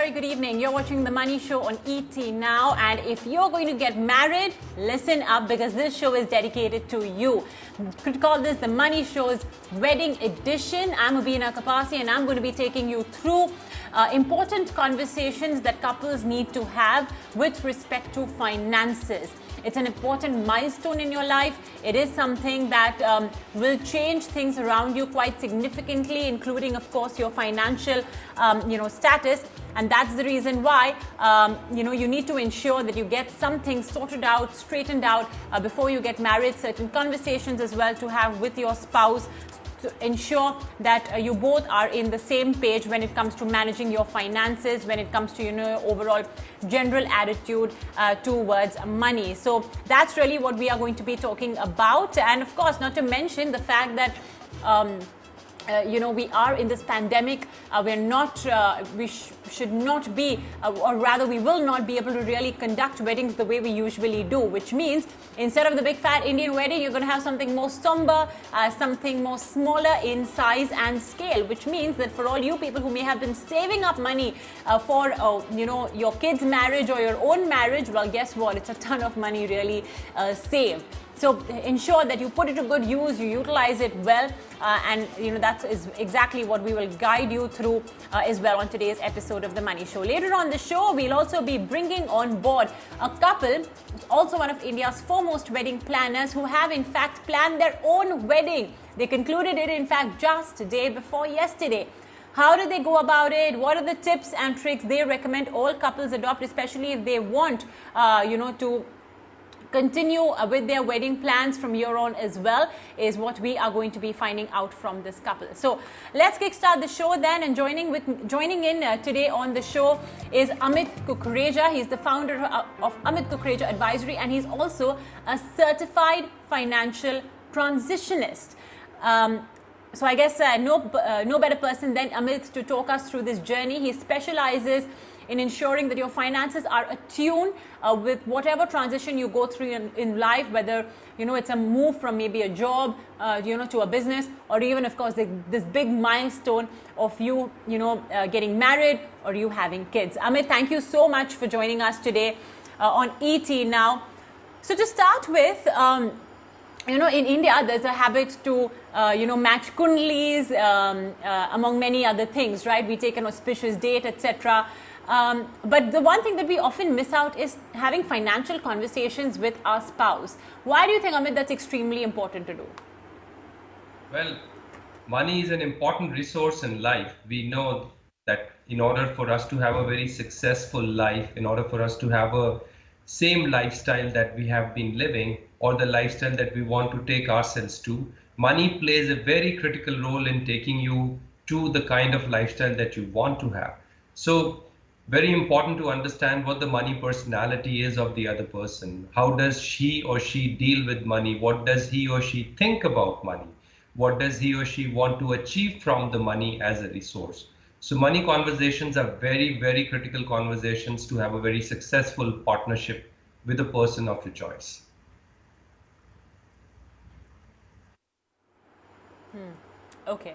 very good evening. You're watching The Money Show on ET Now, and if you're going to get married, listen up because this show is dedicated to you. You could call this The Money Show's Wedding Edition. I'm Abina Kapasi, and I'm going to be taking you through important conversations that couples need to have with respect to finances. It's an important milestone in your life. It is something that will change things around you quite significantly, including, of course, your financial, status. And that's the reason why, you need to ensure that you get something sorted out, straightened out before you get married. Certain conversations as well to have with your spouse to ensure that you both are in the same page when it comes to managing your finances, when it comes to overall general attitude towards money. So that's really what we are going to be talking about, and of course not to mention the fact that we are in this pandemic. We should not be, or rather we will not be able to really conduct weddings the way we usually do, which means instead of the big fat Indian wedding, you're going to have something more somber, something more smaller in size and scale, which means that for all you people who may have been saving up money for your kid's marriage or your own marriage, well, guess what? It's a ton of money really saved. So ensure that you put it to good use, you utilize it well, and that is exactly what we will guide you through as well on today's episode of The Money Show. Later on the show, we'll also be bringing on board a couple, also one of India's foremost wedding planners, who have in fact planned their own wedding. They concluded it in fact just the day before yesterday. How do they go about it? What are the tips and tricks they recommend all couples adopt, especially if they want to continue with their wedding plans from here on as well, is what we are going to be finding out from this couple. So let's kickstart the show then, and joining in today on the show is Amit Kukreja. He's the founder of Amit Kukreja Advisory, and he's also a certified financial transitionist. So I guess no better person than Amit to talk us through this journey. He specializes in ensuring that your finances are attuned with whatever transition you go through in life, whether it's a move from maybe a job to a business, or even of course this big milestone of you getting married or you having kids. Amit, thank you so much for joining us today on ET Now. So to start with, in India, there's a habit to, match kundalis, among many other things, right? We take an auspicious date, etc. But the one thing that we often miss out is having financial conversations with our spouse. Why do you think, Amit, that's extremely important to do? Well, money is an important resource in life. We know that in order for us to have a very successful life, in order for us to have a same lifestyle that we have been living, or the lifestyle that we want to take ourselves to, money plays a very critical role in taking you to the kind of lifestyle that you want to have. So very important to understand what the money personality is of the other person. How does he or she deal with money? What does he or she think about money? What does he or she want to achieve from the money as a resource? So money conversations are very, very critical conversations to have a very successful partnership with a person of your choice. Okay.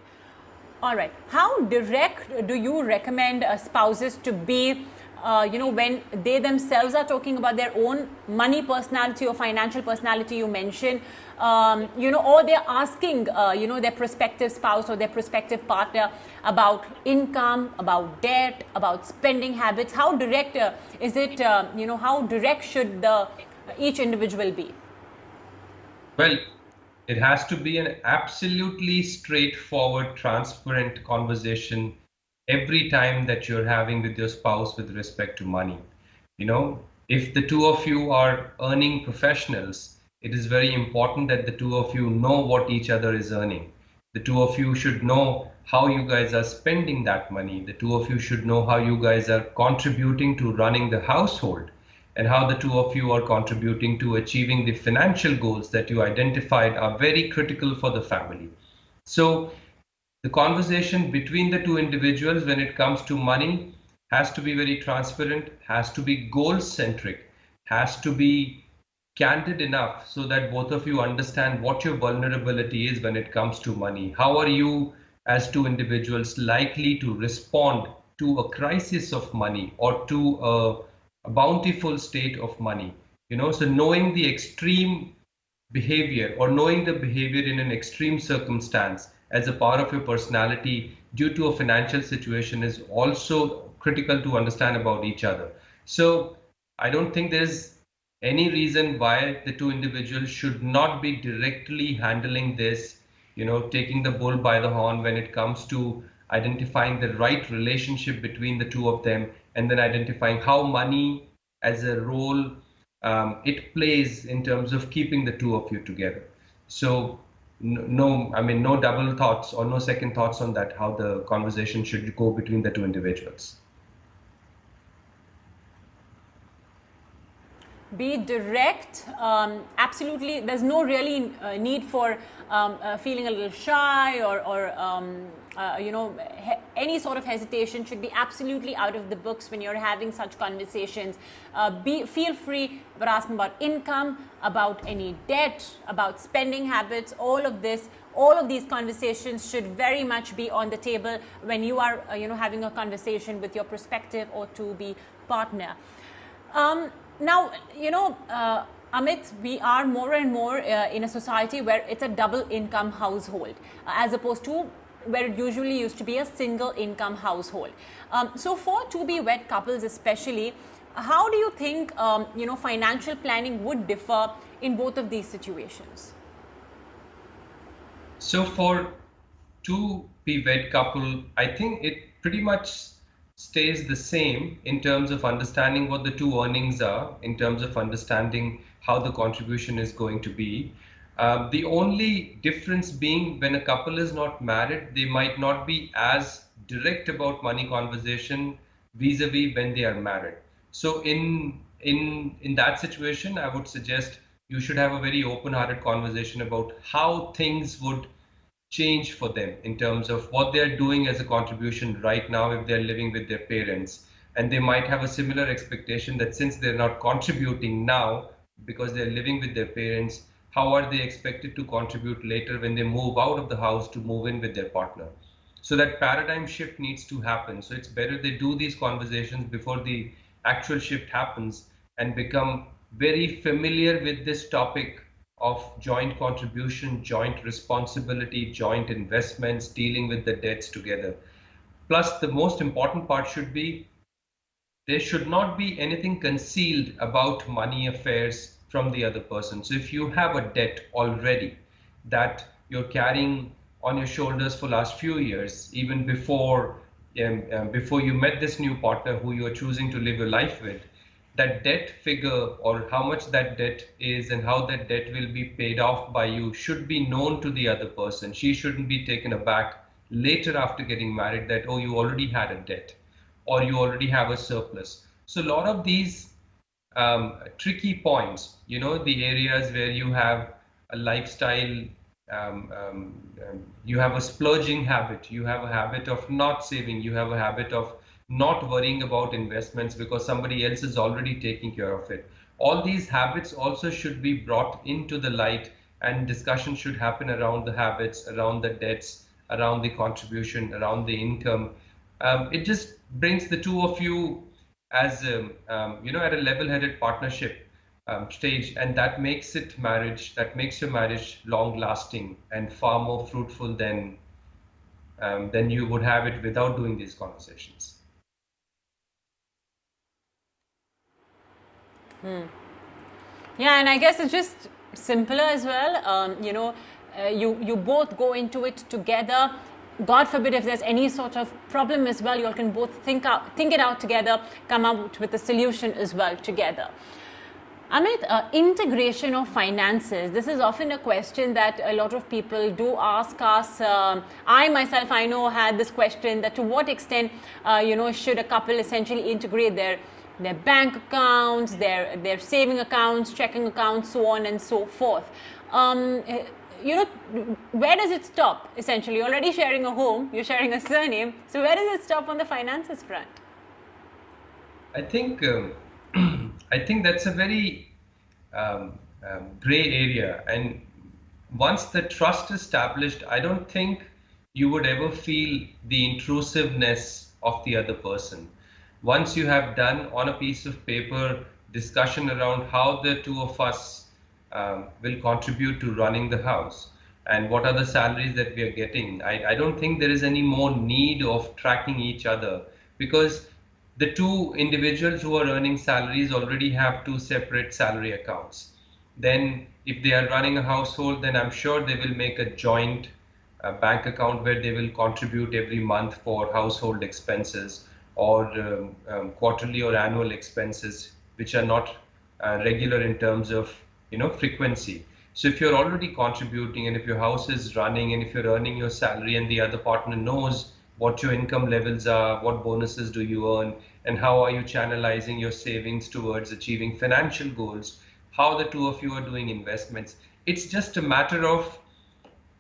All right. How direct do you recommend spouses to be, when they themselves are talking about their own money personality or financial personality you mentioned, or they're asking, their prospective spouse or their prospective partner about income, about debt, about spending habits? How direct is it, how direct should each individual be? Well, it has to be an absolutely straightforward, transparent conversation every time that you're having with your spouse with respect to money. If the two of you are earning professionals, it is very important that the two of you know what each other is earning. The two of you should know how you guys are spending that money. The two of you should know how you guys are contributing to running the household, and how the two of you are contributing to achieving the financial goals that you identified are very critical for the family. So the conversation between the two individuals when it comes to money has to be very transparent, has to be goal-centric, has to be candid enough so that both of you understand what your vulnerability is when it comes to money. How are you as two individuals likely to respond to a crisis of money or to a bountiful state of money. So knowing the extreme behavior or knowing the behavior in an extreme circumstance as a part of your personality due to a financial situation is also critical to understand about each other. So I don't think there's any reason why the two individuals should not be directly handling this, taking the bull by the horn when it comes to identifying the right relationship between the two of them, and then identifying how money as a role it plays in terms of keeping the two of you together. So no, I mean, no double thoughts or no second thoughts on that, how the conversation should go between the two individuals. Be direct. Absolutely, there's no really need for feeling a little shy or any sort of hesitation should be absolutely out of the books when you're having such conversations. Feel free about asking about income, about any debt, about spending habits. All of these conversations should very much be on the table when you are having a conversation with your prospective or to-be partner. Now, Amit, we are more and more in a society where it's a double income household as opposed to where it usually used to be a single income household. So for to-be wed couples especially, how do you think financial planning would differ in both of these situations? So for to-be wed couple, I think it pretty much stays the same in terms of understanding what the two earnings are, in terms of understanding how the contribution is going to be. The only difference being when a couple is not married, they might not be as direct about money conversation vis-a-vis when they are married. So in that situation, I would suggest you should have a very open-hearted conversation about how things would change for them in terms of what they're doing as a contribution right now if they're living with their parents. And they might have a similar expectation that since they're not contributing now because they're living with their parents, how are they expected to contribute later when they move out of the house to move in with their partner? So that paradigm shift needs to happen. So it's better they do these conversations before the actual shift happens and become very familiar with this topic of joint contribution, joint responsibility, joint investments, dealing with the debts together. Plus, the most important part should be there should not be anything concealed about money affairs from the other person. So if you have a debt already that you're carrying on your shoulders for last few years, even before you met this new partner who you are choosing to live your life with, that debt figure or how much that debt is and how that debt will be paid off by you should be known to the other person. She shouldn't be taken aback later after getting married that, oh, you already had a debt or you already have a surplus. So a lot of these tricky points, the areas where you have a lifestyle, you have a splurging habit, you have a habit of not saving, you have a habit of not worrying about investments because somebody else is already taking care of it. All these habits also should be brought into the light, and discussion should happen around the habits, around the debts, around the contribution, around the income. It just brings the two of you as at a level-headed partnership stage, and that makes your marriage long-lasting and far more fruitful than you would have it without doing these conversations. Yeah, and I guess it's just simpler as well. You both go into it together. God forbid if there's any sort of problem as well, you all can both think it out together, come out with a solution as well together. Amit, integration of finances. This is often a question that a lot of people do ask us. I myself, I know, had this question that to what extent, should a couple essentially integrate their bank accounts, their saving accounts, checking accounts, so on and so forth. Where does it stop? Essentially, you're already sharing a home, you're sharing a surname. So where does it stop on the finances front? I think that's a very gray area, and once the trust is established, I don't think you would ever feel the intrusiveness of the other person. Once you have done on a piece of paper discussion around how the two of us will contribute to running the house and what are the salaries that we are getting, I don't think there is any more need of tracking each other, because the two individuals who are earning salaries already have two separate salary accounts. Then if they are running a household, then I'm sure they will make a joint bank account where they will contribute every month for household expenses or quarterly or annual expenses, which are not regular in terms of frequency. So if you're already contributing, and if your house is running, and if you're earning your salary, and the other partner knows what your income levels are, what bonuses do you earn, and how are you channelizing your savings towards achieving financial goals, how the two of you are doing investments, it's just a matter of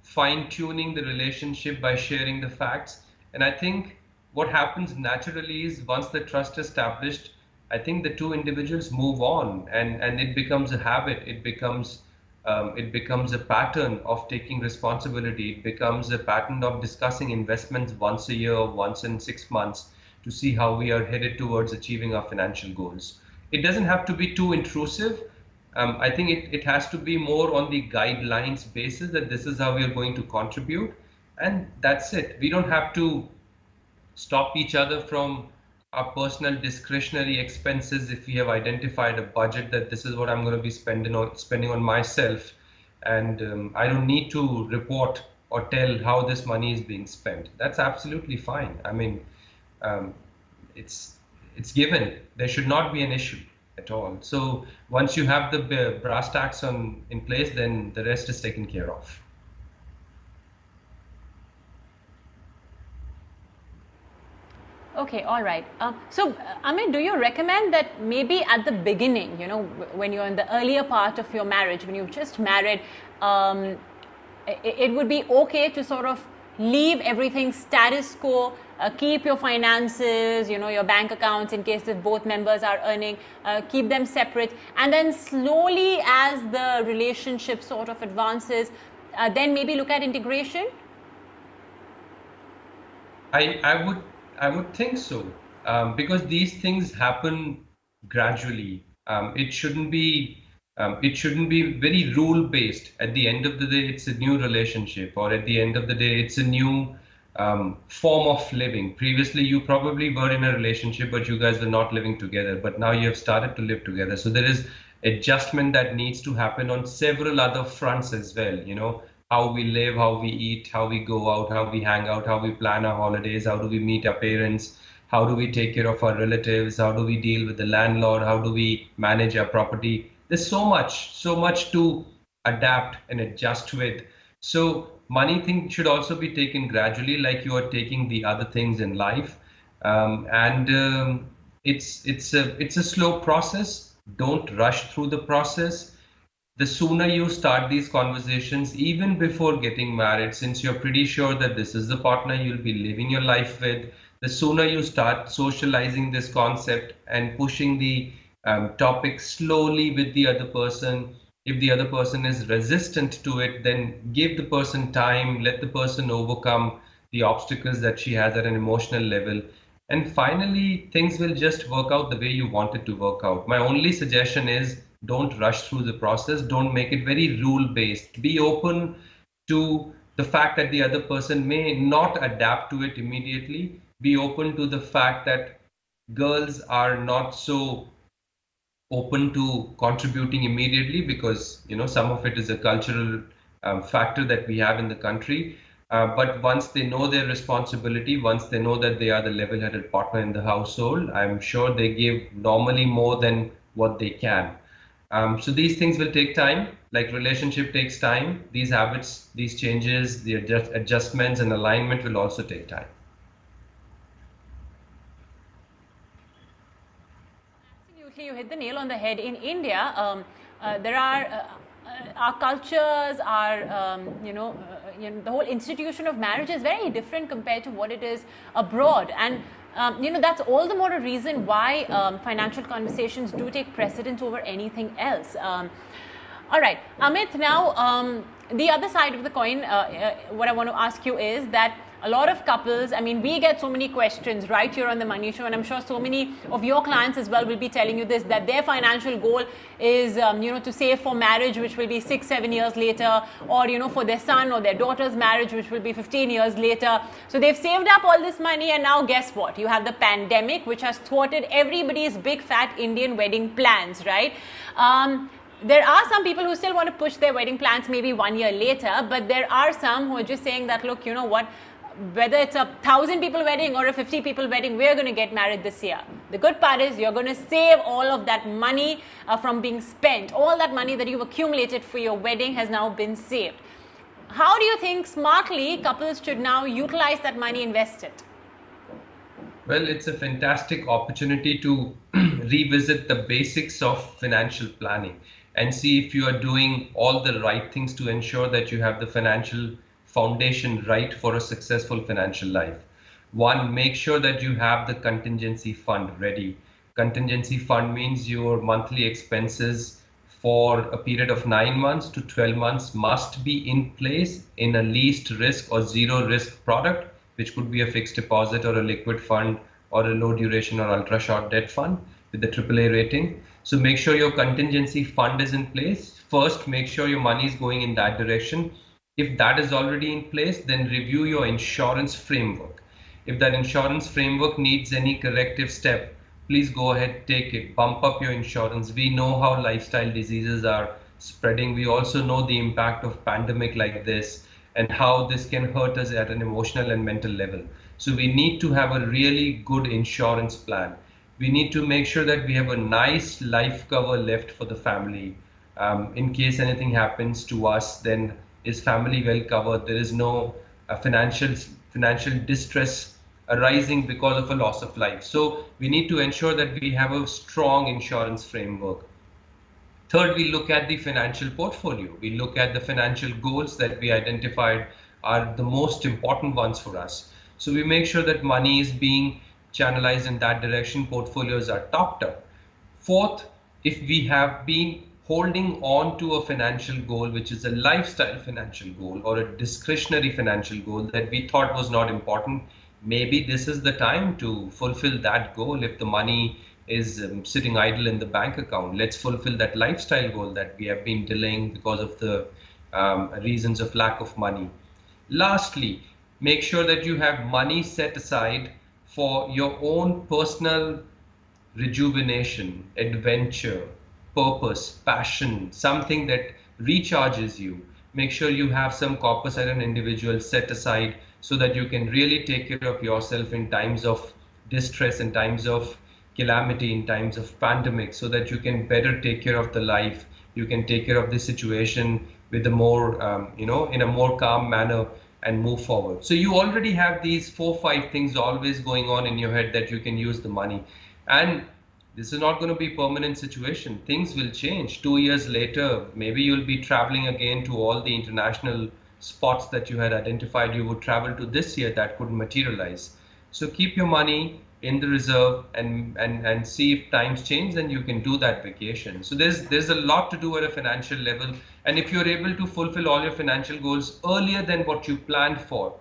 fine-tuning the relationship by sharing the facts. And I think what happens naturally is, once the trust is established, I think the two individuals move on, and it becomes a habit. It becomes a pattern of taking responsibility. It becomes a pattern of discussing investments once a year or once in 6 months to see how we are headed towards achieving our financial goals. It doesn't have to be too intrusive. I think it has to be more on the guidelines basis, that this is how we are going to contribute, and that's it. We don't have to stop each other from our personal discretionary expenses if we have identified a budget that this is what I'm going to be spending on myself, and I don't need to report or tell how this money is being spent. That's absolutely fine. I mean, um, it's it's given. There should not be an issue at all. So once you have the brass tacks in place, then the rest is taken care of. Okay, all right. So, Amit, do you recommend that maybe at the beginning, when you're in the earlier part of your marriage, when you've just married, it would be okay to sort of leave everything status quo, keep your finances, your bank accounts, in case if both members are earning, keep them separate, and then slowly, as the relationship sort of advances, then maybe look at integration? I would think so, because these things happen gradually. It shouldn't be very rule based. At the end of the day, it's a new relationship, or at the end of the day, it's a new form of living. Previously, you probably were in a relationship, but you guys were not living together. But now you have started to live together. So there is adjustment that needs to happen on several other fronts as well. How we live, how we eat, how we go out, how we hang out, how we plan our holidays, how do we meet our parents, how do we take care of our relatives, how do we deal with the landlord, how do we manage our property. There's so much to adapt and adjust with. So money thing should also be taken gradually, like you are taking the other things in life. And it's a slow process. Don't rush through the process. The sooner you start these conversations, even before getting married, since you're pretty sure that this is the partner you'll be living your life with, the sooner you start socializing this concept and pushing the topic slowly with the other person. If the other person is resistant to it, then give the person time, let the person overcome the obstacles that she has at an emotional level. And finally, things will just work out the way you want it to work out. My only suggestion is, don't rush through the process. Don't make it very rule based. Be open to the fact that the other person may not adapt to it immediately. Be open to the fact that girls are not so open to contributing immediately, because some of it is a cultural factor that we have in the country. But once they know their responsibility, once they know that they are the level-headed partner in the household, I'm sure they give normally more than what they can. So these things will take time, like relationship takes time. These habits, these changes, the adjustments and alignment will also take time. Absolutely, you hit the nail on the head. In India, there are our cultures, our the whole institution of marriage is very different compared to what it is abroad, and that's all the more a reason why financial conversations do take precedence over anything else. All right, Amit. Now, the other side of the coin, what I want to ask you is that a lot of couples, I mean, we get so many questions right here on the Money Show, and I'm sure so many of your clients as well will be telling you this, that their financial goal is, to save for marriage, which will be 6-7 years later, or, for their son or their daughter's marriage, which will be 15 years later. So they've saved up all this money, and now guess what? You have the pandemic, which has thwarted everybody's big fat Indian wedding plans, right? There are some people who still want to push their wedding plans maybe 1 year later, but there are some who are just saying that, look, you know what, whether it's a 1,000 people wedding or a 50 people wedding, we're going to get married this year. The good part is you're going to save all of that money from being spent. All that money that you've accumulated for your wedding has now been saved. How do you think smartly couples should now utilize that money, invest it? Well, it's a fantastic opportunity to revisit the basics of financial planning and see if you are doing all the right things to ensure that you have the financial foundation right for a successful financial life. One, make sure that you have the contingency fund ready. Contingency fund means your monthly expenses for a period of 9 months to 12 months must be in place in a least risk or zero risk product, which could be a fixed deposit or a liquid fund or a low duration or ultra short debt fund with the AAA rating. So make sure your contingency fund is in place. First, make sure your money is going in that direction. If that is already in place, then review your insurance framework. If that insurance framework needs any corrective step, please go ahead, take it, bump up your insurance. We know how lifestyle diseases are spreading. We also know the impact of pandemic like this and how this can hurt us at an emotional and mental level. So we need to have a really good insurance plan. We need to make sure that we have a nice life cover left for the family. In case anything happens to us, then is family well covered? There is no financial distress arising because of a loss of life. So we need to ensure that we have a strong insurance framework. Third, we look at the financial portfolio. We look at the financial goals that we identified are the most important ones for us. So we make sure that money is being channelized in that direction, portfolios are topped up. Fourth, if we have been holding on to a financial goal, which is a lifestyle financial goal or a discretionary financial goal that we thought was not important, maybe this is the time to fulfill that goal. If the money is sitting idle in the bank account, let's fulfill that lifestyle goal that we have been delaying because of the reasons of lack of money. Lastly, make sure that you have money set aside for your own personal rejuvenation, adventure, purpose, passion, something that recharges you. Make sure you have some corpus as an individual set aside so that you can really take care of yourself in times of distress, in times of calamity, in times of pandemic, so that you can better take care of the life. You can take care of the situation with a more, in a more calm manner and move forward. So you already have these 4-5 things always going on in your head that you can use the money. And this is not going to be a permanent situation. Things will change. 2 years later, maybe you'll be traveling again to all the international spots that you had identified you would travel to this year that could materialize. So keep your money in the reserve and see if times change, then you can do that vacation. So there's a lot to do at a financial level. And if you're able to fulfill all your financial goals earlier than what you planned for,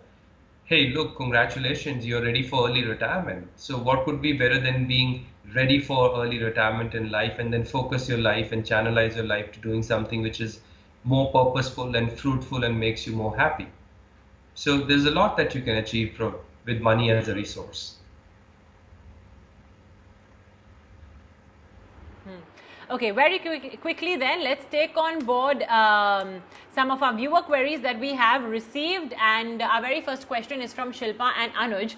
hey, look, congratulations, you're ready for early retirement. So what could be better than being ready for early retirement in life and then focus your life and channelize your life to doing something which is more purposeful and fruitful and makes you more happy. So there's a lot that you can achieve with money as a resource. Okay, very quickly then, let's take on board some of our viewer queries that we have received. And our very first question is from Shilpa and Anuj.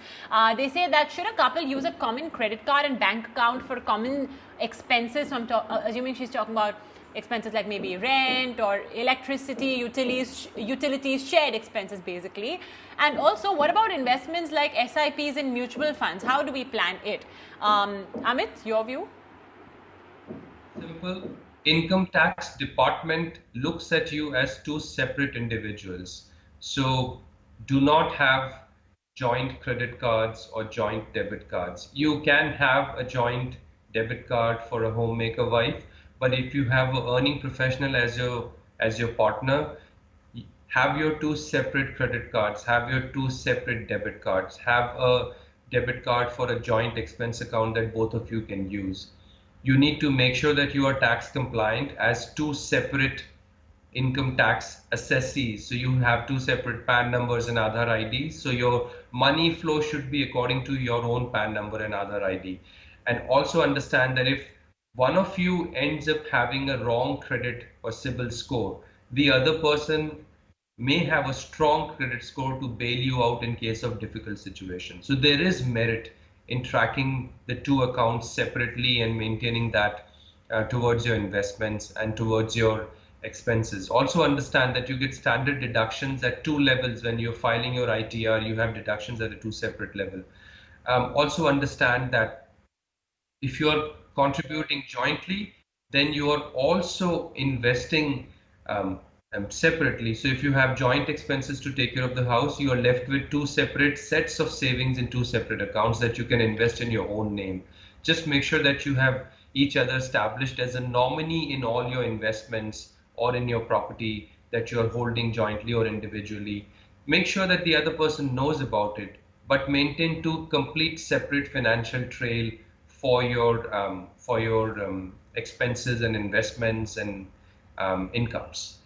They say that should a couple use a common credit card and bank account for common expenses? So I'm assuming she's talking about expenses like maybe rent or electricity, utilities, shared expenses basically. And also, what about investments like SIPs and mutual funds? How do we plan it? Amit, your view? Simple. Income tax department looks at you as two separate individuals. So do not have joint credit cards or joint debit cards. You can have a joint debit card for a homemaker wife, but if you have an earning professional as your partner, Have your two separate credit cards, have your two separate debit cards, have a debit card for a joint expense account that both of you can use. You need to make sure that you are tax compliant as two separate income tax assessees. So you have two separate PAN numbers and Aadhaar IDs. So your money flow should be according to your own PAN number and Aadhaar ID. And also understand that if one of you ends up having a wrong credit or CIBIL score, the other person may have a strong credit score to bail you out in case of difficult situation. So there is merit in tracking the two accounts separately and maintaining that towards your investments and towards your expenses. Also understand that you get standard deductions at two levels. When you're filing your ITR, you have deductions at a two separate level. Also understand that if you're contributing jointly, then you are also investing separately. So if you have joint expenses to take care of the house, you are left with two separate sets of savings in two separate accounts that you can invest in your own name. Just make sure that you have each other established as a nominee in all your investments or in your property that you are holding jointly or individually. Make sure that the other person knows about it, but maintain two complete separate financial trail for your expenses and investments and incomes.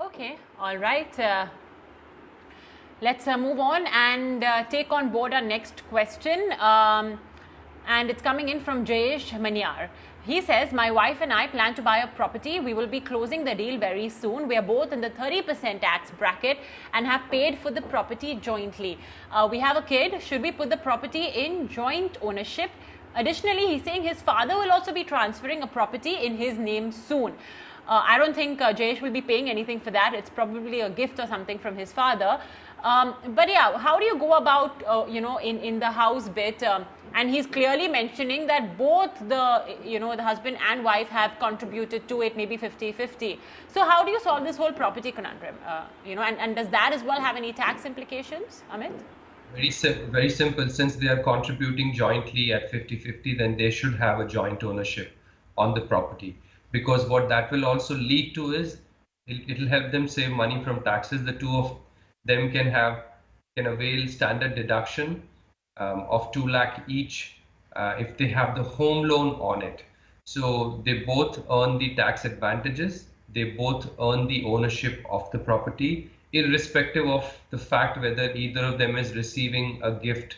Okay, all right. Let's move on and take on board our next question. And it's coming in from Jayesh Manyar. He says, my wife and I plan to buy a property. We will be closing the deal very soon. We are both in the 30% tax bracket and have paid for the property jointly. We have a kid. Should we put the property in joint ownership? Additionally, he's saying his father will also be transferring a property in his name soon. I don't think Jayesh will be paying anything for that. It's probably a gift or something from his father. But yeah, how do you go about, in the house bit? And he's clearly mentioning that both the husband and wife have contributed to it, maybe 50-50. So how do you solve this whole property conundrum? And does that as well have any tax implications, Amit? Very simple. Since they are contributing jointly at 50-50, then they should have a joint ownership on the property. Because what that will also lead to is it'll help them save money from taxes. The two of them can avail standard deduction of 2 lakh each if they have the home loan on it. So they both earn the tax advantages. They both earn the ownership of the property, irrespective of the fact whether either of them is receiving a gift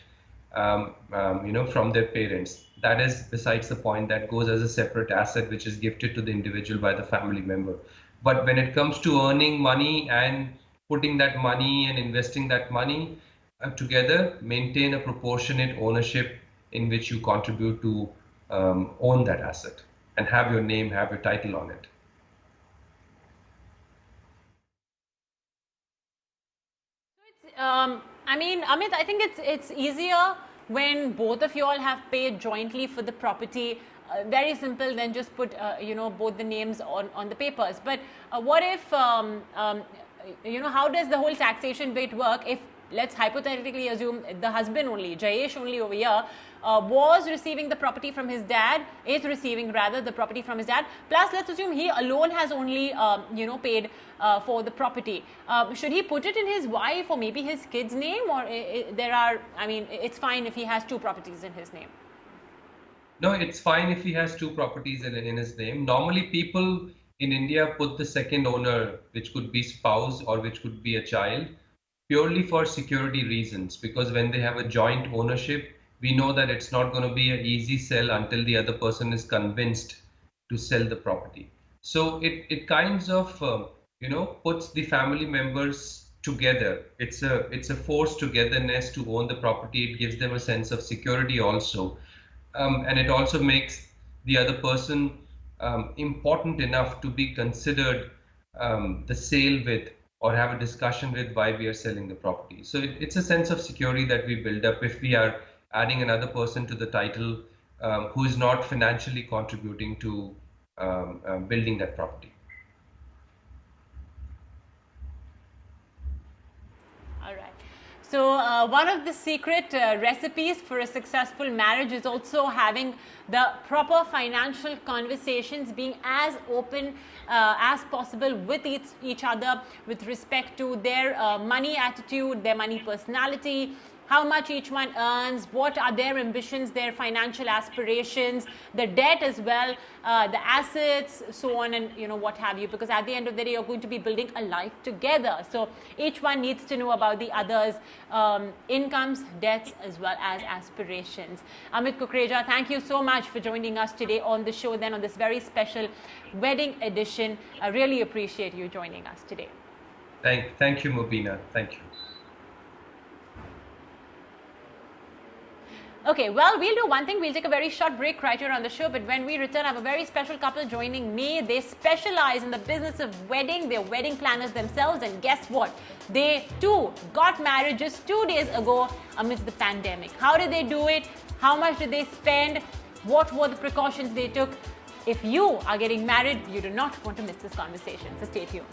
from their parents. That is besides the point. That goes as a separate asset which is gifted to the individual by the family member. But when it comes to earning money and putting that money and investing that money together, maintain a proportionate ownership in which you contribute to own that asset and have your name, have your title on it. Amit, I think it's easier when both of you all have paid jointly for the property. Very simple, then just put both the names on the papers. But what if how does the whole taxation bit work if, let's hypothetically assume, the husband only, Jayesh only over here, was receiving the property from his dad, is receiving rather the property from his dad, plus let's assume he alone has only paid for the property. Should he put it in his wife or maybe his kid's name, or it's fine if he has two properties in his name? No, it's fine if he has two properties in his name. Normally people in India put the second owner, which could be spouse or which could be a child, purely for security reasons, because when they have a joint ownership, we know that it's not going to be an easy sell until the other person is convinced to sell the property. So it kinds of puts the family members together. It's a forced togetherness to own the property. It gives them a sense of security also, and it also makes the other person important enough to be considered the sale with, or have a discussion with why we are selling the property. So it's a sense of security that we build up if we are adding another person to the title who is not financially contributing to building that property. All right. So one of the secret recipes for a successful marriage is also having the proper financial conversations, being as open as possible with each other with respect to their money attitude, their money personality, how much each one earns, what are their ambitions, their financial aspirations, the debt as well, the assets, so on, and what have you, because at the end of the day you're going to be building a life together. So each one needs to know about the other's incomes, debts, as well as aspirations. Amit Kukreja, thank you so much for joining us today on the show, then on this very special wedding edition. I really appreciate you joining us today. Thank you, Mubina. Thank you. Okay, well, we'll do one thing. We'll take a very short break right here on the show. But when we return, I have a very special couple joining me. They specialize in the business of wedding. They're wedding planners themselves. And guess what? They too got married just 2 days ago amidst the pandemic. How did they do it? How much did they spend? What were the precautions they took? If you are getting married, you do not want to miss this conversation. So stay tuned.